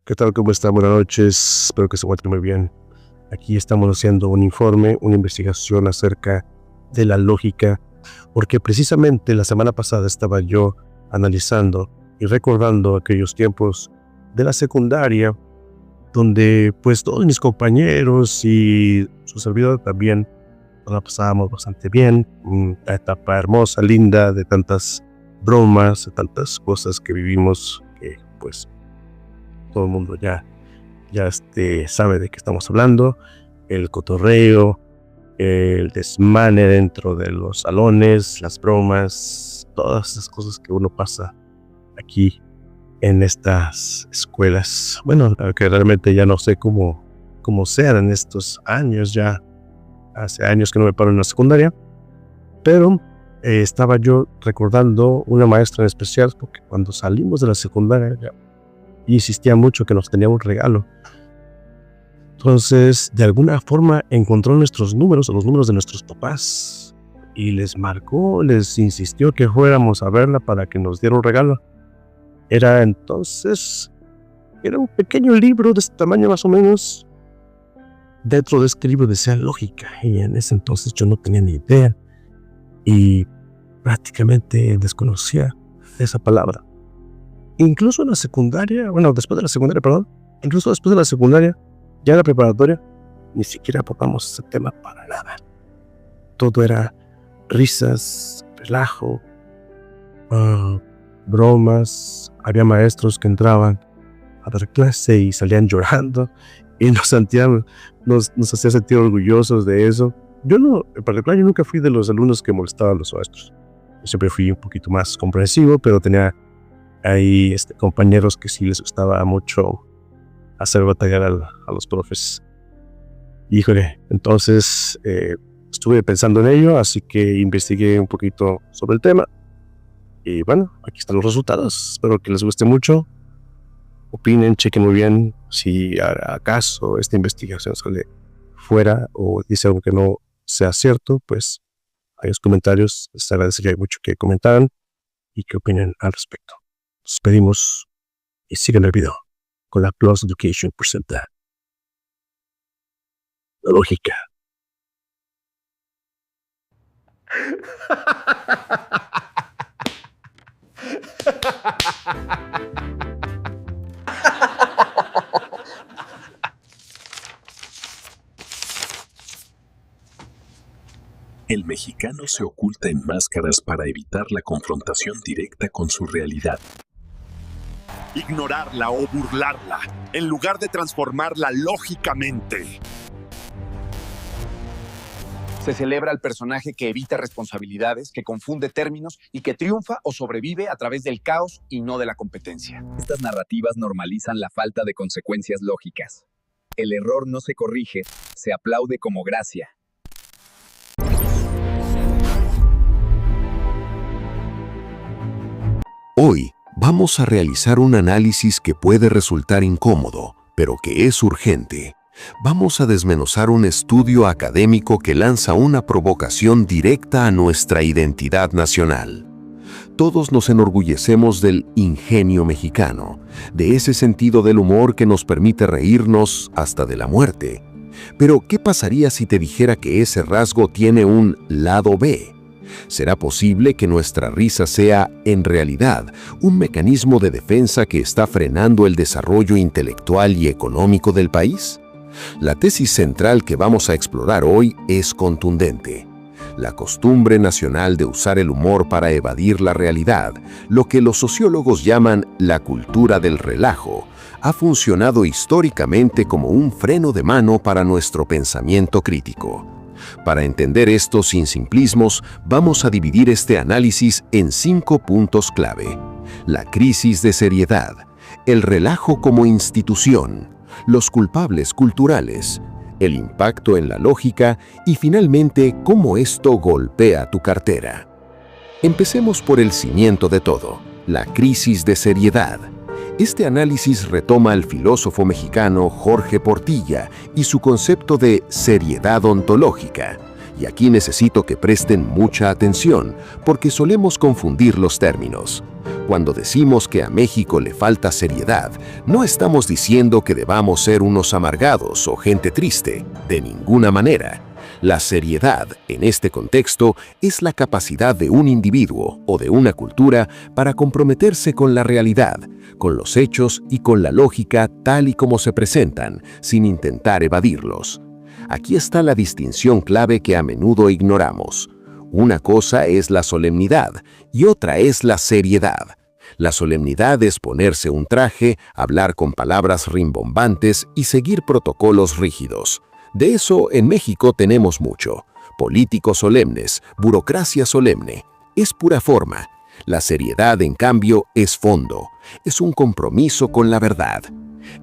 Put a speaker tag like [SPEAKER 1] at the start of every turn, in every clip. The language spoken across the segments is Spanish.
[SPEAKER 1] ¿Qué tal? ¿Cómo está? Buenas noches. Espero que se encuentren muy bien. Aquí estamos haciendo un informe, una investigación acerca de la lógica, porque precisamente la semana pasada estaba yo analizando y recordando aquellos tiempos de la secundaria, donde pues todos mis compañeros y su servidor también nos la pasábamos bastante bien. Una etapa hermosa, linda, de tantas bromas, de tantas cosas que vivimos, que pues todo el mundo ya sabe de qué estamos hablando. El cotorreo, el desmane dentro de los salones, las bromas, todas esas cosas que uno pasa aquí en estas escuelas. Bueno, que realmente ya no sé cómo sean en estos años, ya hace años que no me paro en la secundaria, pero estaba yo recordando una maestra en especial, porque cuando salimos de la secundaria y insistía mucho que nos tenía un regalo. Entonces, de alguna forma encontró nuestros números, o los números de nuestros papás, y les marcó, les insistió que fuéramos a verla para que nos diera un regalo. Era un pequeño libro de este tamaño más o menos. Dentro de este libro decía lógica, y en ese entonces yo no tenía ni idea, y prácticamente desconocía esa palabra. Incluso en la secundaria, después de la secundaria, ya en la preparatoria, ni siquiera abordamos ese tema para nada. Todo era risas, relajo, bromas. Había maestros que entraban a dar clase y salían llorando y nos hacía sentir orgullosos de eso. En particular, yo nunca fui de los alumnos que molestaban a los maestros. Yo siempre fui un poquito más comprensivo, pero tenía hay compañeros que sí les gustaba mucho hacer batallar a los profes. Híjole, entonces estuve pensando en ello, así que investigué un poquito sobre el tema. Y bueno, aquí están los resultados. Espero que les guste mucho. Opinen, chequen muy bien si acaso esta investigación sale fuera o dice algo que no sea cierto, pues hay los comentarios. Les agradecería mucho que comentaran y que opinen al respecto. Nos pedimos y sigan el video con la Plus Education presenta la lógica.
[SPEAKER 2] El mexicano se oculta en máscaras para evitar la confrontación directa con su realidad.
[SPEAKER 3] Ignorarla o burlarla, en lugar de transformarla lógicamente.
[SPEAKER 4] Se celebra al personaje que evita responsabilidades, que confunde términos y que triunfa o sobrevive a través del caos y no de la competencia.
[SPEAKER 5] Estas narrativas normalizan la falta de consecuencias lógicas. El error no se corrige, se aplaude como gracia.
[SPEAKER 6] Hoy vamos a realizar un análisis que puede resultar incómodo, pero que es urgente. Vamos a desmenuzar un estudio académico que lanza una provocación directa a nuestra identidad nacional. Todos nos enorgullecemos del ingenio mexicano, de ese sentido del humor que nos permite reírnos hasta de la muerte. Pero, ¿qué pasaría si te dijera que ese rasgo tiene un lado B? ¿Será posible que nuestra risa sea, en realidad, un mecanismo de defensa que está frenando el desarrollo intelectual y económico del país? La tesis central que vamos a explorar hoy es contundente. La costumbre nacional de usar el humor para evadir la realidad, lo que los sociólogos llaman la cultura del relajo, ha funcionado históricamente como un freno de mano para nuestro pensamiento crítico. Para entender esto sin simplismos, vamos a dividir este análisis en 5 puntos clave: la crisis de seriedad, el relajo como institución, los culpables culturales, el impacto en la lógica y finalmente cómo esto golpea tu cartera. Empecemos por el cimiento de todo, la crisis de seriedad. Este análisis retoma al filósofo mexicano Jorge Portilla y su concepto de seriedad ontológica, Y aquí necesito que presten mucha atención, porque solemos confundir los términos. Cuando decimos que a México le falta seriedad, no estamos diciendo que debamos ser unos amargados o gente triste, de ninguna manera. La seriedad, en este contexto, es la capacidad de un individuo o de una cultura para comprometerse con la realidad, con los hechos y con la lógica tal y como se presentan, sin intentar evadirlos. Aquí está la distinción clave que a menudo ignoramos. Una cosa es la solemnidad y otra es la seriedad. La solemnidad es ponerse un traje, hablar con palabras rimbombantes y seguir protocolos rígidos. De eso en México tenemos mucho. Políticos solemnes, burocracia solemne. Es pura forma. La seriedad, en cambio, es fondo. Es un compromiso con la verdad.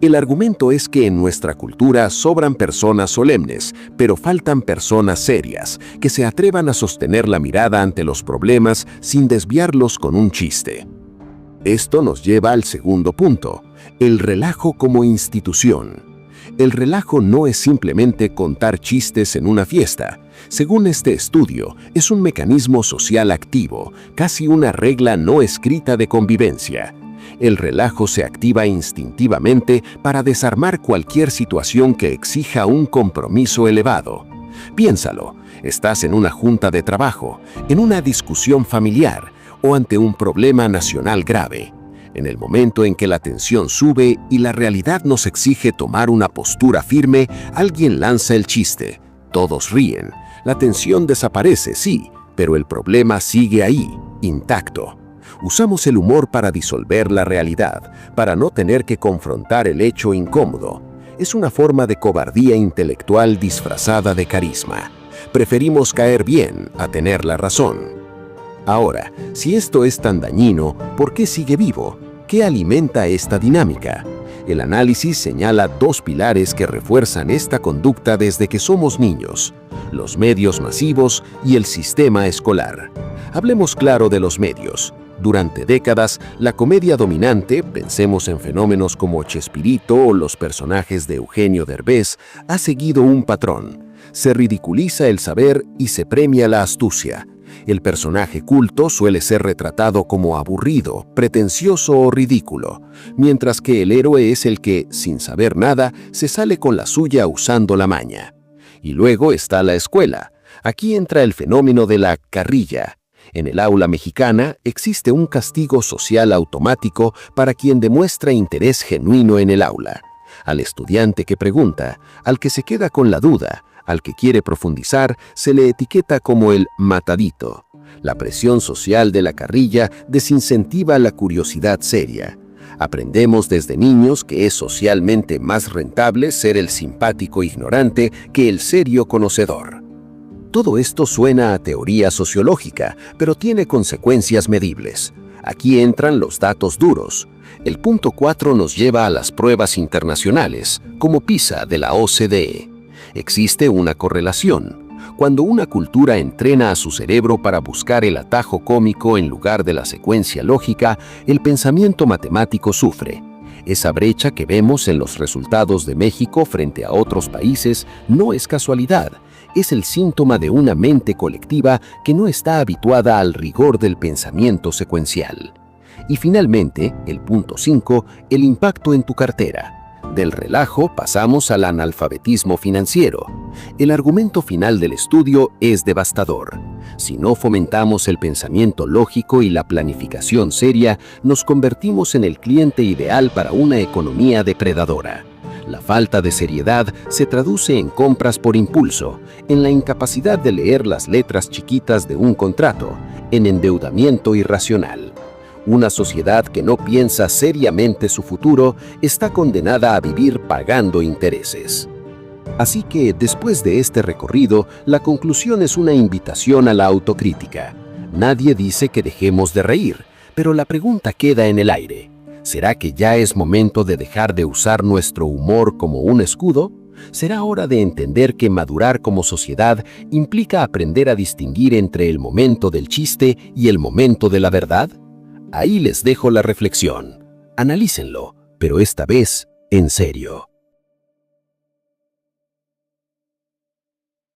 [SPEAKER 6] El argumento es que en nuestra cultura sobran personas solemnes, pero faltan personas serias, que se atrevan a sostener la mirada ante los problemas sin desviarlos con un chiste. Esto nos lleva al segundo punto, el relajo como institución. El relajo no es simplemente contar chistes en una fiesta. Según este estudio, es un mecanismo social activo, casi una regla no escrita de convivencia. El relajo se activa instintivamente para desarmar cualquier situación que exija un compromiso elevado. Piénsalo, estás en una junta de trabajo, en una discusión familiar o ante un problema nacional grave. En el momento en que la tensión sube y la realidad nos exige tomar una postura firme, alguien lanza el chiste. Todos ríen. La tensión desaparece, sí, pero el problema sigue ahí, intacto. Usamos el humor para disolver la realidad, para no tener que confrontar el hecho incómodo. Es una forma de cobardía intelectual disfrazada de carisma. Preferimos caer bien a tener la razón. Ahora, si esto es tan dañino, ¿por qué sigue vivo? ¿Qué alimenta esta dinámica? El análisis señala dos pilares que refuerzan esta conducta desde que somos niños: los medios masivos y el sistema escolar. Hablemos claro de los medios. Durante décadas, la comedia dominante, pensemos en fenómenos como Chespirito o los personajes de Eugenio Derbez, ha seguido un patrón. Se ridiculiza el saber y se premia la astucia. El personaje culto suele ser retratado como aburrido, pretencioso o ridículo, mientras que el héroe es el que, sin saber nada, se sale con la suya usando la maña. Y luego está la escuela. Aquí entra el fenómeno de la carrilla. En el aula mexicana existe un castigo social automático para quien demuestra interés genuino en el aula. Al estudiante que pregunta, al que se queda con la duda, al que quiere profundizar, se le etiqueta como el matadito. La presión social de la carrilla desincentiva la curiosidad seria. Aprendemos desde niños que es socialmente más rentable ser el simpático ignorante que el serio conocedor. Todo esto suena a teoría sociológica, pero tiene consecuencias medibles. Aquí entran los datos duros. El punto 4 nos lleva a las pruebas internacionales, como PISA de la OCDE. Existe una correlación. Cuando una cultura entrena a su cerebro para buscar el atajo cómico en lugar de la secuencia lógica, el pensamiento matemático sufre. Esa brecha que vemos en los resultados de México frente a otros países no es casualidad, es el síntoma de una mente colectiva que no está habituada al rigor del pensamiento secuencial. Y finalmente, el punto 5, el impacto en tu cartera. Del relajo pasamos al analfabetismo financiero. El argumento final del estudio es devastador. Si no fomentamos el pensamiento lógico y la planificación seria, nos convertimos en el cliente ideal para una economía depredadora. La falta de seriedad se traduce en compras por impulso, en la incapacidad de leer las letras chiquitas de un contrato, en endeudamiento irracional. Una sociedad que no piensa seriamente su futuro está condenada a vivir pagando intereses. Así que, después de este recorrido, la conclusión es una invitación a la autocrítica. Nadie dice que dejemos de reír, pero la pregunta queda en el aire. ¿Será que ya es momento de dejar de usar nuestro humor como un escudo? ¿Será hora de entender que madurar como sociedad implica aprender a distinguir entre el momento del chiste y el momento de la verdad? Ahí les dejo la reflexión. Analícenlo, pero esta vez en serio.